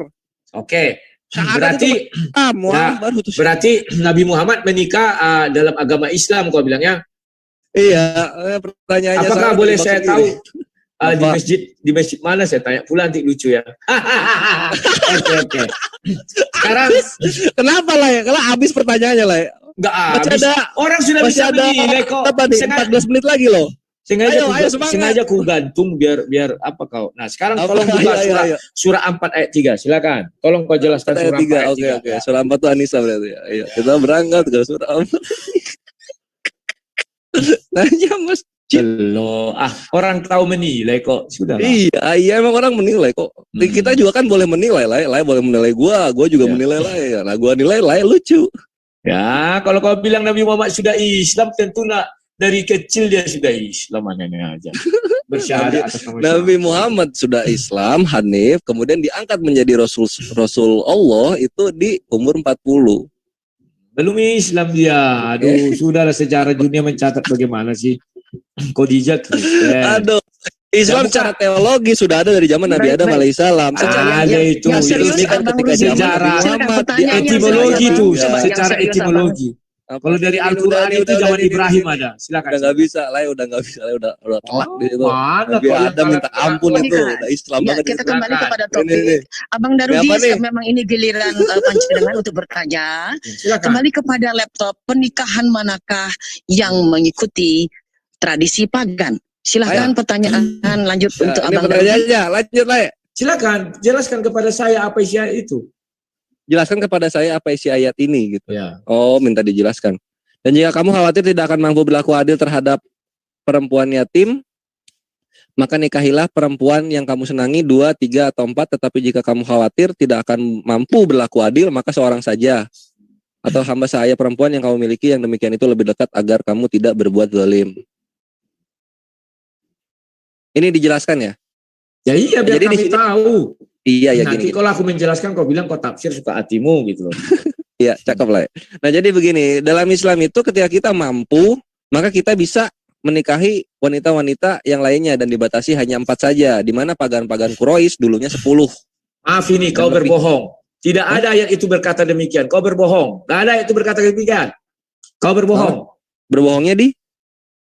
Oke. Syahadat Berarti itu baru tuh. berarti Nabi Muhammad menikah dalam agama Islam kau bilangnya. Iya, pertanyaannya Apakah salah, boleh dimaksud saya gini. tahu Apa? di masjid mana saya tanya pula nanti lucu ya. Oke. Sekarang Kenapa lah ya? Kalau habis pertanyaannya lah ya. enggak Masih habis. ada Orang sudah masih bisa ada menilai kok. apa nih? 14 menit lagi loh. Ayo, semangat. Sengaja ku gantung biar apa kau. Nah, sekarang Apa? tolong buka Ayo. surah 4 ayat 3. Silakan. Tolong kau jelaskan Ayat surah 4 3. ayat 3. Oke. Surah 4 itu Anisa berarti ya. Ayo, kita berangkat ke surah 4. Nanya Mas. Loh, orang tahu menilai kok. Sudah. Iya emang orang menilai kok. Kita juga kan boleh menilai lah, boleh menilai gua juga Ya. menilai lah. Nah, gua nilai lah lucu. Ya, kalau kau bilang Nabi Muhammad sudah Islam, tentu nak dari kecil dia sudah Islam anehnya aja. Bersyahadat atas nama Nabi Muhammad sudah Islam, Hanif, kemudian diangkat menjadi Rasul Allah itu di umur 40. Belum Islam dia. Aduh, sudahlah sejarah dunia mencatat bagaimana sih. Khadijah Kristen. Aduh, Islam Ya, secara teologi sudah ada dari zaman Nabi Baik, Adam baik. alaihissalam. Ada itu. yang serius, Ini kan Abang ketika Rudi. zaman Sejarah. Nabi Muhammad Pertanyaannya Etimologi serius, itu, Abang. Coba yang secara serius, etimologi. Kalau dari Al-Quran itu zaman Ibrahim ada. Silakan. Udah nggak bisa lah, udah telak di situ. Mana Nabi kau yang Adam minta kalah- ampun Ini itu, kan, udah Islam Ya, banget. kita itu. kembali kepada Ini, topik. nih. Abang Darudi, Apa nih? memang ini giliran panjenengan untuk bertanya. Silakan. Kembali kepada laptop, pernikahan manakah yang mengikuti tradisi pagan? Silahkan pertanyaan lanjut Ya, untuk ini Abang Darudi. pertanyaannya, lanjut lah ya. Silakan, jelaskan kepada saya apa isi ayat itu. Jelaskan kepada saya apa isi ayat ini gitu. Ya. Oh, minta dijelaskan. Dan jika kamu khawatir tidak akan mampu berlaku adil terhadap perempuan yatim, maka nikahilah perempuan yang kamu senangi 2, 3, atau 4. Tetapi jika kamu khawatir tidak akan mampu berlaku adil, maka seorang saja. Atau hamba sahaya perempuan yang kamu miliki, yang demikian itu lebih dekat agar kamu tidak berbuat zalim. Ini dijelaskan ya? Ya iya, biar Jadi di kami sini- tahu. Iya ya Nanti gini. kalau aku menjelaskan kau bilang kau tafsir suka hatimu gitu loh. Iya, cakep lah. Ya. Nah, jadi begini, dalam Islam itu ketika kita mampu, maka kita bisa menikahi wanita-wanita yang lainnya dan dibatasi hanya 4 saja, di mana pagan-pagan Quraisy dulunya 10. Maaf ini kau lebih. berbohong. Tidak ada ayat itu berkata demikian. Kau berbohong. Tidak ada ayat itu berkata demikian. Kau berbohong. Berbohongnya di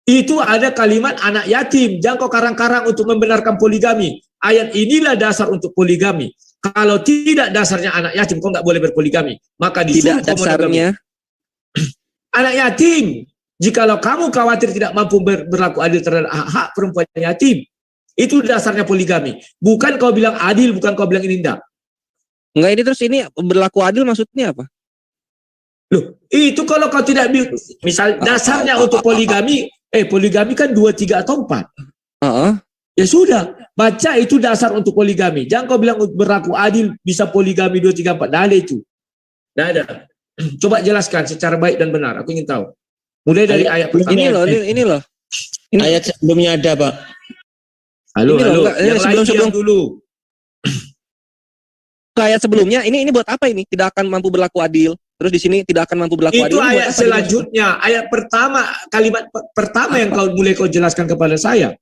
Itu ada kalimat anak yatim. Jangan kau karang-karang untuk membenarkan poligami. Ayat inilah dasar untuk poligami. Kalau tidak dasarnya anak yatim, kau nggak boleh berpoligami. Maka disuruh tidak kau monogami. dasarnya. Anak yatim. Jikalau kamu khawatir tidak mampu berlaku adil terhadap hak perempuan yatim, itu dasarnya poligami. Bukan kau bilang adil, bukan kau bilang ini tidak. Enggak, ini terus ini berlaku adil maksudnya apa? Loh, itu kalau kau tidak misal dasarnya untuk poligami, poligami kan 2, 3 atau 4. Heeh. Ya sudah, baca itu dasar untuk poligami. Jangan kau bilang berlaku adil bisa poligami 2, 3, 4. Tidak ada itu. Tidak ada. Coba jelaskan secara baik dan benar. Aku ingin tahu. Mulai dari ayat pertama. Ini loh, ini loh. Ini Ayat sebelumnya ada, Pak. Halo, Ini loh, halo. enggak, ini Yang lain sebelum- diam dulu. ayat sebelumnya, ini buat apa ini? Tidak akan mampu berlaku adil. Terus di sini tidak akan mampu berlaku adil. Itu Ini buat ayat apa selanjutnya. Ayat pertama, kalimat pertama yang kau jelaskan kepada saya.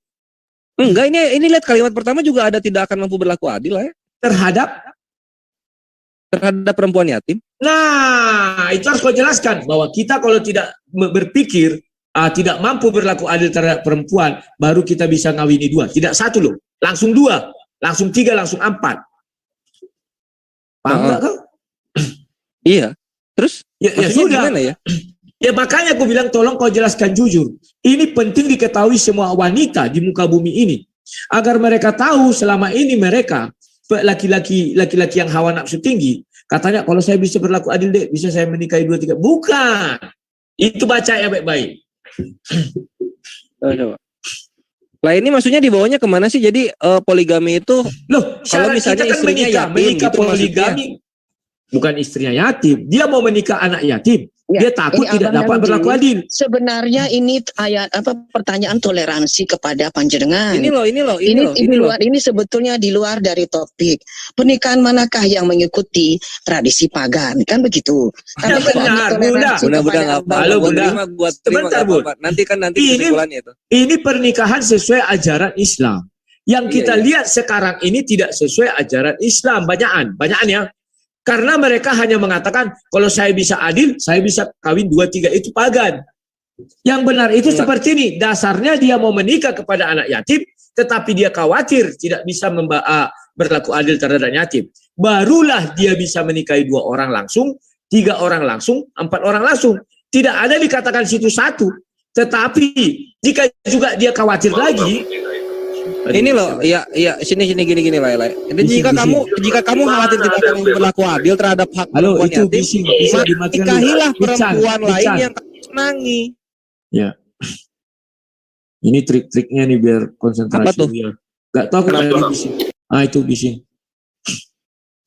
Enggak, ini lihat kalimat pertama juga ada tidak akan mampu berlaku adil lah ya. Terhadap perempuan yatim. Nah, itu harus kau jelaskan. Bahwa kita kalau tidak berpikir, tidak mampu berlaku adil terhadap perempuan, baru kita bisa ngawini 2. Tidak 1 loh. Langsung 2. Langsung 3, langsung 4. Paham nggak kau? Iya. Terus Ya maksudnya sudah. gimana ya? Ya makanya aku bilang tolong kau jelaskan jujur. Ini penting diketahui semua wanita di muka bumi ini. Agar mereka tahu selama ini mereka laki-laki yang hawa nafsu tinggi. Katanya kalau saya bisa berlaku adil dek, bisa saya menikahi 2, 3. Bukan. Itu baca ya baik-baik. Coba. Lah ini maksudnya dibawanya kemana sih? Jadi poligami itu Loh, kalau syarat misalnya kita kan istrinya yatim, menikah gitu poligami. Bukan istrinya yatim. Dia mau menikah anak yatim. Ya, Dia takut ini tidak Abang dapat Darudin. berlaku adil. Sebenarnya ini pertanyaan toleransi kepada panjenengan. ini loh. Ini sebetulnya di luar dari topik. Pernikahan manakah yang mengikuti tradisi pagan? Kan begitu. Ya, Tapi kalau benar, toleransi Bunda kepada nggak apa-apa. Halo, Buat Bunda. terima, buat terima Sebentar, nggak Bud. apa-apa. Nanti Ini- kesimpulannya itu. Ini pernikahan sesuai ajaran Islam. Yang Iya, kita iya. lihat sekarang ini tidak sesuai ajaran Islam. Banyakan ya. Karena mereka hanya mengatakan, kalau saya bisa adil, saya bisa kawin 2, 3, itu pagan. Yang benar itu Enggak. seperti ini. Dasarnya dia mau menikah kepada anak yatim, tetapi dia khawatir tidak bisa berlaku adil terhadap yatim. Barulah dia bisa menikahi 2 orang langsung, 3 orang langsung, 4 orang langsung. Tidak ada dikatakan situ 1. Tetapi jika juga dia khawatir lagi, Ini loh, ya sini gini lah. Jadi Bising, jika kamu khawatir tidak akan berlaku adil terhadap hak halo perempuan itu yatim, bising, bisa maka dimatikan dulu. nikahilah Bican, perempuan lain bican. yang kamu senangi. Ini trik-triknya nih biar konsentrasi. Apa tuh? Ya. Gak tahu kenapa ini bising. Itu bising.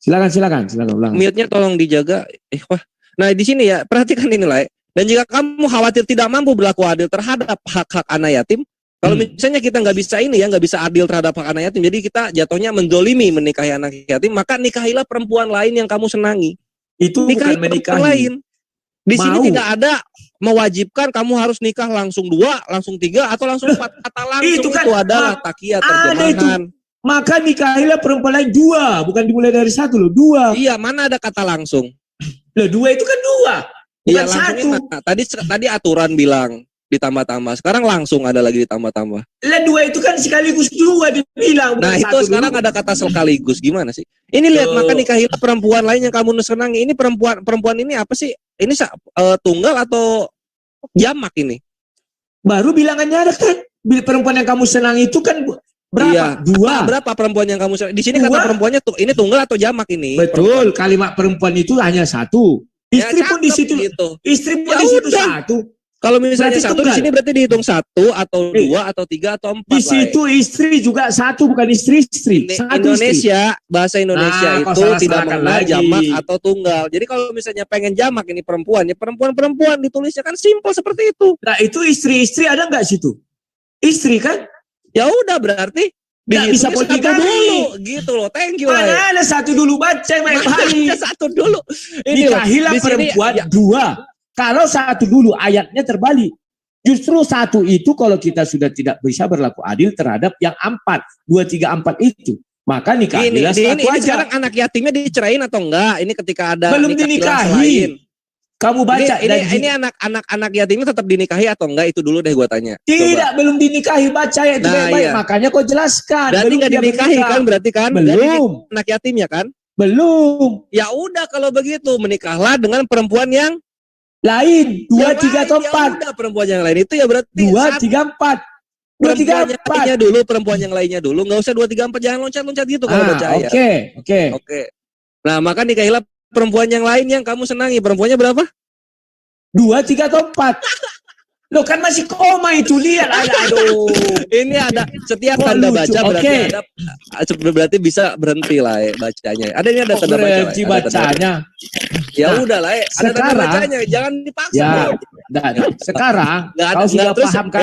Silakan ulang. Mute-nya tolong dijaga. Wah. Nah di sini ya perhatikan ini lah. Dan jika kamu khawatir tidak mampu berlaku adil terhadap hak-hak anak yatim, kalau misalnya kita nggak bisa adil terhadap hak anak yatim, jadi kita jatuhnya mendolimi menikahi anak yatim, maka nikahilah perempuan lain yang kamu senangi. Itu Nikahi bukan perempuan menikahi. lain. Di sini Mau. tidak ada mewajibkan kamu harus nikah langsung 2, langsung 3, atau langsung 4. Kata langsung Itu kan, itu adalah takiyah terjemahan. Maka nikahilah perempuan lain 2, bukan dimulai dari 1 loh, 2. Iya, mana ada kata langsung? Loh 2 itu kan 2, Iya, bukan langsung 1. tadi aturan bilang ditambah-tambah. Sekarang langsung ada lagi ditambah-tambah. Lah 2 itu kan sekaligus 2 dibilang. Nah, bukan itu 1 sekarang dulu. ada kata sekaligus. Gimana sih? Ini lihat, Oh. maka nikahilah perempuan lain yang kamu senangi. Ini perempuan ini apa sih? Ini tunggal atau jamak ini? Baru bilangannya ada kan. Perempuan yang kamu senang itu kan berapa? Iya. 2. Berapa perempuan yang kamu senangi? Di sini kata 2. perempuannya tuh ini tunggal atau jamak ini? Betul, kalimat perempuan itu hanya 1. Ya, Istri pun di cakep situ. gitu. Istri pun Ya di situ udah. 1. Kalau misalnya Berarti 1 di tunggal. sini berarti dihitung 1 atau 2 atau 3 atau 4 Di situ istri juga 1, bukan istri-istri. Indonesia, bahasa Indonesia Kau itu tidak salah-salahkan mengenal lagi. jamak atau tunggal. Jadi kalau misalnya pengen jamak ini perempuan, ya perempuan ditulisnya kan simpel seperti itu. Nah itu istri-istri ada nggak situ? Istri kan? Ya udah berarti Nggak bisa dihitungnya 1 poligami. dulu gitu loh. Thank you lah. Mana ada 1 dulu, baca baik-baik. Ada 1 dulu. Ini loh, Nikahilah di sini, perempuan ya, 2. Kalau 1 dulu ayatnya terbalik. Justru 1 itu kalau kita sudah tidak bisa berlaku adil terhadap yang 4, 2, 3, 4 itu. Maka ini nikahilah 1 aja. sekarang anak yatimnya dicerain atau enggak? Ini ketika ada Belum nikah dinikahi. selain. Kamu baca Ini anak yatimnya tetap dinikahi atau enggak? Itu dulu deh gua tanya. tidak, belum dinikahi, baca ya itu Nah, baik-baik. iya. Makanya kau jelaskan. Berarti Belum nggak dia dinikahi menikah. kan? Berarti kan? Nggak Belum. dinikahi anak yatimnya kan? Belum. Ya udah kalau begitu menikahlah dengan perempuan yang Lain. 2, 3 atau 4. Ya udah perempuan yang lain itu ya berarti 2, 3, 4. 2, 3, perempuan yang lainnya 4. dulu, perempuan yang lainnya dulu. Nggak usah 2, 3, 4, jangan loncat-loncat gitu kalau baca ayat. Oke. Oke. Nah maka nikahilah perempuan yang lain yang kamu senangi. Perempuannya berapa? 2, 3 atau 4. Lo kan masih koma itu, lihat ada, aduh. Ini ada setiap Kok tanda lucu? baca berarti Oke. berarti bisa berhenti lah bacanya. Ada ini ada Kok tanda baca lah. berhenti Ada tanda baca. bacanya? Ya Nah, udah lah, ada tanda sekarang- bacanya, jangan dipaksa. Ya, bro. sekarang Nggak ada, kau sudah terus, paham kan?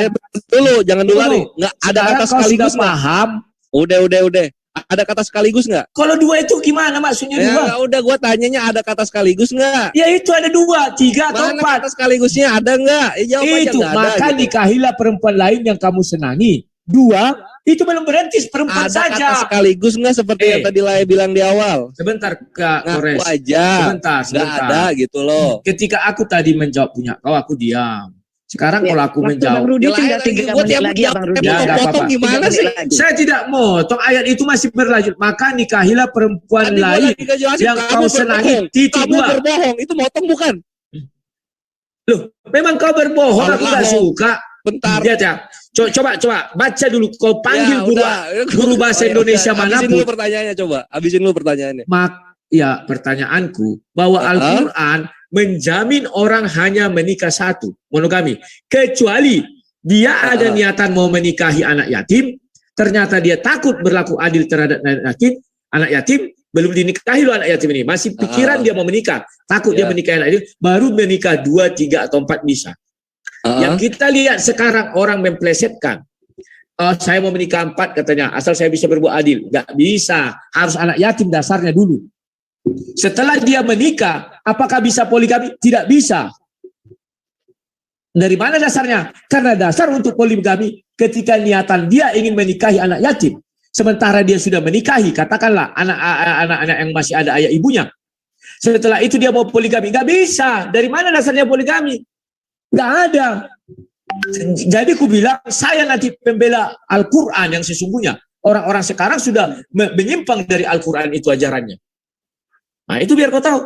dulu, jangan dulu. Tunggu. Nggak ada Sekarang kata kau sudah sekaligus nggak? paham. Udah. Ada kata sekaligus nggak? Kalau dua itu gimana maksudnya Ya dua? nggak, udah, gua tanyanya ada kata sekaligus nggak? Ya itu ada dua, tiga atau Mana empat. kata sekaligusnya ada nggak? Jawab aja Itu, nggak ada. maka Gitu. nikahilah perempuan lain yang kamu senangi. Dua, itu belum berhenti perempuan Ada saja. kata sekaligus nggak seperti yang tadi Laya bilang di awal? Sebentar, Kak Ngaku Kores. aja. Sebentar. Nggak ada gitu loh. Ketika aku tadi menjawab punya kau, aku diam. Sekarang Ya, kalau aku waktu menjawab, Bang Rudi Ya, tinggal lagi 3 buat menit yang lagi ya Bang Rudi. Ya, nggak potong apa-apa. gimana 3 sih? menit lagi. saya tidak motong, ayat itu masih berlanjut. Maka nikahilah perempuan Tadi gua lain lagi ngejelasin, yang kamu kau senangi. berbohong. Titik Kamu dua. berbohong, itu motong bukan? Loh, memang kau berbohong, aku nggak Bohong. suka. Bentar. Lihat ya. Coba baca dulu. Kau panggil Ya, guru udah. guru bahasa Oh, ya, Indonesia udah. Habisin dulu manapun. pertanyaannya, coba. Habisin dulu pertanyaannya. Ya, pertanyaanku bahwa Al-Quran menjamin orang hanya menikah satu, monogami, kecuali dia ada niatan mau menikahi anak yatim, ternyata dia takut berlaku adil terhadap anak yatim, belum dinikahi loh anak yatim ini, masih pikiran dia mau menikah, takut dia menikahi anak yatim, baru menikah 2, 3 atau 4 bisa. Yang kita lihat sekarang orang memplesetkan. Saya mau menikah 4 katanya, asal saya bisa berbuat adil. Nggak bisa, harus anak yatim dasarnya dulu. Setelah dia menikah, apakah bisa poligami? Tidak bisa. Dari mana dasarnya? Karena dasar untuk poligami ketika niatan dia ingin menikahi anak yatim. Sementara dia sudah menikahi, katakanlah anak-anak yang masih ada ayah ibunya. Setelah itu dia mau poligami. Nggak bisa. Dari mana dasarnya poligami? Nggak ada. Jadi ku bilang, saya nanti pembela Al-Quran yang sesungguhnya. Orang-orang sekarang sudah menyimpang dari Al-Quran itu ajarannya. Nah itu biar kau tahu.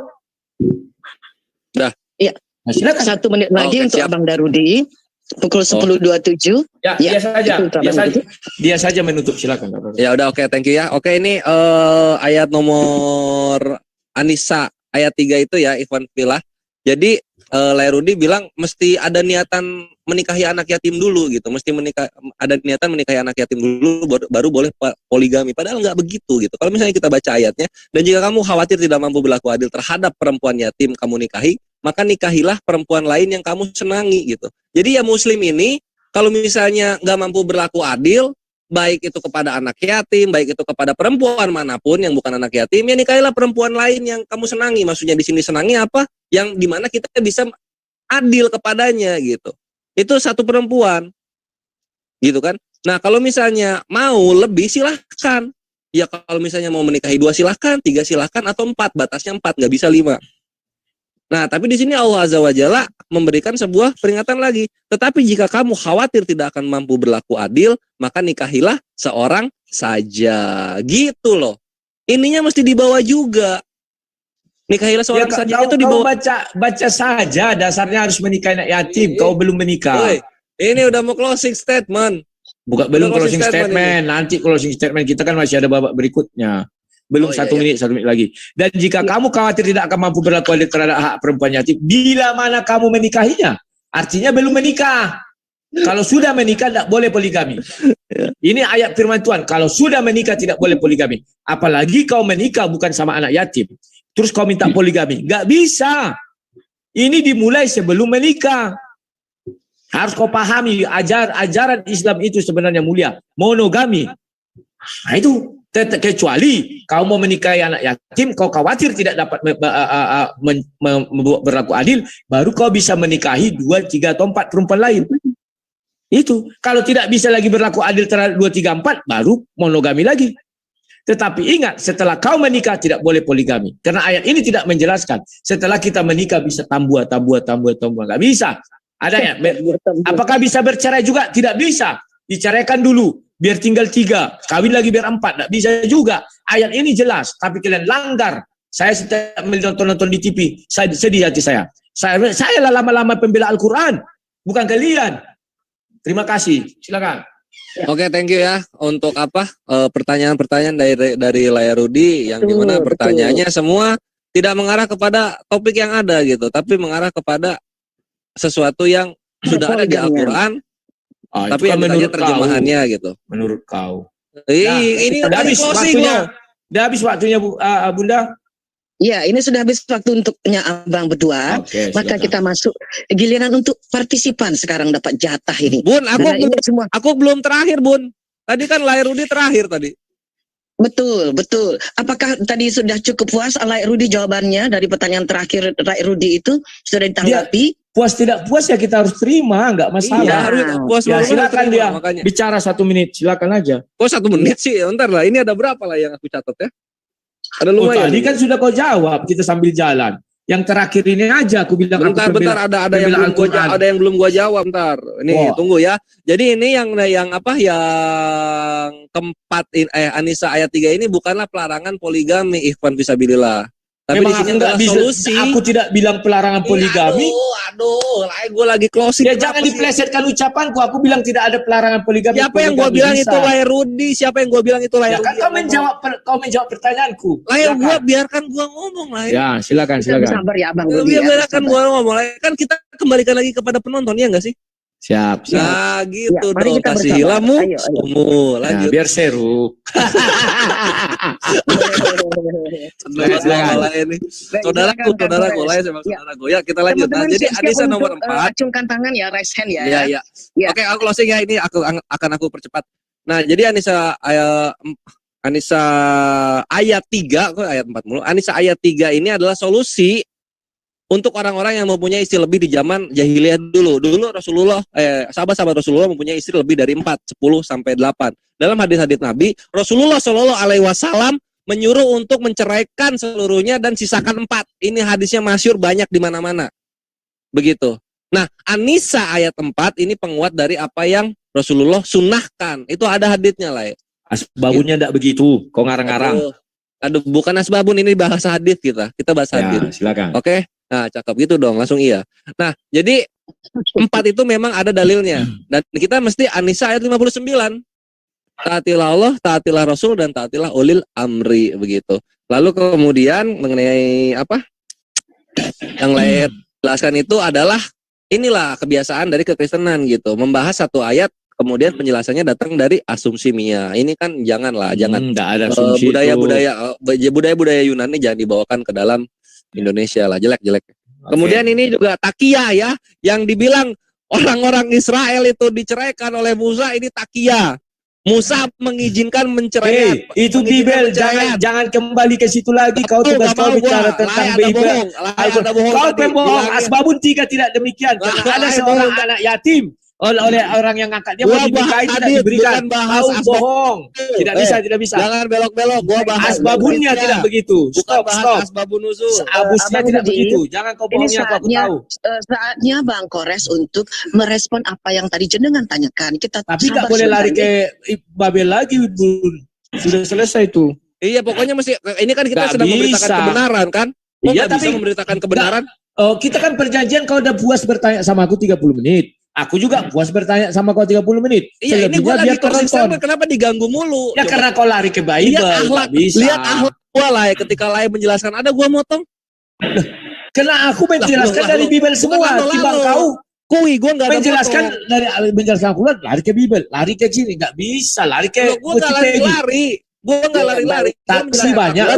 Dah. Iya. Nah, silakan. 1 menit lagi Oke, untuk siap. Abang Darudi. Pukul 10.27. Ya, Ya, dia saja. itu untuk Dia Abang saja. Rudi. Dia saja menutup, silakan. Ya udah, oke, thank you ya. Oke, ini ayat nomor Anissa ayat 3 itu ya, Ivan Villa. Jadi Lairudi bilang mesti ada niatan menikahi anak yatim dulu gitu. Mesti ada niatan menikahi anak yatim dulu baru boleh poligami. Padahal nggak begitu gitu. Kalau misalnya kita baca ayatnya, dan jika kamu khawatir tidak mampu berlaku adil terhadap perempuan yatim kamu nikahi, maka nikahilah perempuan lain yang kamu senangi gitu. Jadi ya muslim ini kalau misalnya nggak mampu berlaku adil, baik itu kepada anak yatim, baik itu kepada perempuan manapun yang bukan anak yatim, ya nikahilah perempuan lain yang kamu senangi. Maksudnya di sini senangi apa? Yang dimana kita bisa adil kepadanya gitu. Itu satu perempuan, gitu kan? Nah kalau misalnya mau lebih silahkan. Ya kalau misalnya mau menikahi 2 silahkan, 3 silahkan, atau 4, batasnya 4, nggak bisa 5. Nah, tapi di sini Allah Azza wa Jalla memberikan sebuah peringatan lagi. Tetapi jika kamu khawatir tidak akan mampu berlaku adil, maka nikahilah seorang saja. Gitu loh. Ininya mesti dibawa juga. Nikahilah seorang saja itu Kau dibawa. baca saja, dasarnya harus menikahi anak yatim. Kau belum menikah. Woi, ini udah mau closing statement. Belum closing closing statement statement. Nanti closing statement kita kan masih ada babak berikutnya. Belum Oh, iya, 1 menit lagi. Dan jika kamu khawatir tidak akan mampu berlaku adil terhadap hak perempuan yatim, bila mana kamu menikahinya? Artinya belum menikah. Kalau sudah menikah tidak boleh poligami. Ini ayat firman Tuhan. Kalau sudah menikah tidak boleh poligami. Apalagi kau menikah bukan sama anak yatim. Terus kau minta poligami. Nggak bisa. Ini dimulai sebelum menikah. Harus kau pahami ajaran Islam itu sebenarnya mulia. Monogami. Nah itu. Kecuali kau mau menikahi anak yatim, kau khawatir tidak dapat berlaku adil, baru kau bisa menikahi 2, 3, atau 4 perempuan lain. Itu. Kalau tidak bisa lagi berlaku adil terhadap 2, 3, 4, baru monogami lagi. Tetapi ingat, setelah kau menikah tidak boleh poligami. Karena ayat ini tidak menjelaskan. Setelah kita menikah bisa tambua. Nggak bisa. Ada ya? Apakah bisa bercerai juga? Tidak bisa. Diceraikan dulu. Biar tinggal 3. Kawin lagi biar 4. Nggak bisa juga. Ayat ini jelas. Tapi kalian langgar. Saya setiap menonton di TV. Saya sedih hati saya. Saya lah lama-lama pembela Al-Quran. Bukan kalian. Terima kasih. Silakan. Oke, thank you ya untuk pertanyaan-pertanyaan dari Laya Rudi yang dimana pertanyaannya semua tidak mengarah kepada topik yang ada gitu, tapi mengarah kepada sesuatu yang sudah ada di Poligamnya. Al-Quran, Ah, itu tapi kan yang ditanya menurut terjemahannya gitu. Menurut kau. Ini Udah udah habis closing waktunya. loh. Udah habis waktunya Bunda. Ya, ini sudah habis waktu untuknya abang berdua. Oke, Maka silakan. kita masuk giliran untuk partisipan sekarang dapat jatah ini. Bun, aku Karena ini semua aku belum terakhir, Bun. Tadi kan Lai Rudi terakhir tadi. betul, betul. Apakah tadi sudah cukup puas Alai Rudi jawabannya dari pertanyaan terakhir Rai Rudi itu sudah ditanggapi? Puas tidak puas ya kita harus terima, nggak Iya, masalah. harus puas Ya, dulu, silakan terima, dia makanya. bicara 1 menit, silakan aja. Oh 1 menit sih, bentar lah. Ini ada berapa lah yang aku catat ya? Ada Oh, lumayan. tadi kan sudah kau jawab, kita sambil jalan. Yang terakhir ini aja aku bilang Bentar, aku bentar, ada yang pembela belum gua Al-Quran. ada yang belum gua jawab, bentar. Ini Wah. tunggu ya. Jadi ini yang apa yang keempat Anissa ayat 3 ini bukanlah pelarangan poligami, ikhwan fisabilillah. Tapi Memang di sini aku nggak adalah bisa, solusi. aku tidak bilang pelarangan poligami. Aduh, gue lagi closing. Ya Kenapa jangan sih? diplesetkan ucapanku. Aku bilang tidak ada pelarangan poligami. Siapa yang gua Poligami bilang bisa. itu Lai Rudi? Siapa yang gua bilang itu Lai Ya Rudi? kan kau menjawab pertanyaanku. Lai, Silakan. gua biarkan gua ngomong lah. Ya, silakan, Kita silakan. bersabar ya abang Rudi ya. Biarkan bersabar. gua ngomong. Lai. Kan kita kembalikan lagi kepada penonton ya enggak sih? Siap, siap. Nah, gitu Ya, mari dong. kita Kasih bersabar. hilamu. Ayo, ayo. Lanjut. biar seru. Saudaraku, saudaraku, Lai sama Ya. saudaraku. Ya, kita lanjut. Nah, Teman-teman jadi siap-siap Anissa untuk, nomor 4. acungkan tangan ya, raise hand ya. Iya, iya. Ya. Oke, aku closing ya. Ini akan aku percepat. Nah, jadi Anissa ayat 3, kok ayat 4 mulu. Anissa ayat 3 ini adalah solusi untuk orang-orang yang mempunyai istri lebih di zaman jahiliyah dulu. Dulu Rasulullah, sahabat-sahabat Rasulullah mempunyai istri lebih dari 4, 10 sampai 8. Dalam hadis-hadis Nabi, Rasulullah Shallallahu alaihi wasallam menyuruh untuk menceraikan seluruhnya dan sisakan 4. Ini hadisnya masyhur, banyak di mana-mana. Begitu. Nah, Anissa ayat 4 ini penguat dari apa yang Rasulullah sunnahkan. Itu ada hadisnya lah ya. Asbabunnya tidak begitu. Kau ngarang-ngarang. Aduh, bukan asbabun, ini bahasa hadis kita. Kita bahas Ya, hadis. silakan. Oke. Nah, cakep gitu dong, langsung iya. Nah, jadi 4 itu memang ada dalilnya. Dan kita mesti Anissa ayat 59. Taatilah Allah, taatilah Rasul, dan taatilah ulil amri, begitu. Lalu kemudian mengenai apa? Yang lain jelaskan itu adalah inilah kebiasaan dari kekristenan gitu. Membahas satu ayat, kemudian penjelasannya datang dari asumsi Mia. Ini kan janganlah, jangan Tidak ada asumsi itu. budaya-budaya Yunani jangan dibawakan ke dalam Indonesia lah, jelek-jelek. Kemudian ini juga takia ya, yang dibilang orang-orang Israel itu diceraikan oleh Musa, ini takia. Musa mengizinkan menceraikan. Itu Bibel, jangan kembali ke situ lagi. Kau tugas kau bicara tentang Bibel. Kau pembohong. Asbabun 3 tidak demikian. Karena ada seorang anak yatim oleh orang yang ngangkat dia mau dinikahi tidak diberikan. Kau bohong. Tidak bisa. Jangan belok-belok. Gua bahas Asbabunnya tidak begitu. Stop. asbabun nuzul. Abusnya Abang tidak Rudi, begitu. Jangan kau Ini bohongnya aku tahu. saatnya Bang Kores untuk merespon apa yang tadi jenengan tanyakan. Kita Tapi sabar nggak boleh lari sebentar, ke Babel lagi, Bun. Sudah selesai itu. Iya, pokoknya mesti ini kan kita Nggak sedang memberitakan bisa. kebenaran kan? Kok Iya, nggak bisa tapi memberitakan kebenaran. Oh, kita kan perjanjian kau udah puas bertanya sama aku 30 menit. Aku juga puas bertanya sama kau 30 menit. Iya, ini Selebihnya gua lagi biar closing penonton. statement, kenapa diganggu mulu? Ya Coba. karena kau lari ke Bible, nggak bisa. Lihat akhlak gua lah ya, ketika Lai menjelaskan ada gua motong. Karena aku menjelaskan Lah, dari lu- Bible bukan semua. lalu. Timbang kau Kui gua nggak ada menjelaskan motong. dari menjelaskan Al-Quran, lari ke Bible, lari ke sini, nggak bisa, lari ke Loh, gua nggak Wikipedia. lari-lari. Gua nggak lari-lari. Gua Taksi menjelaskan banyak. Al-Quran.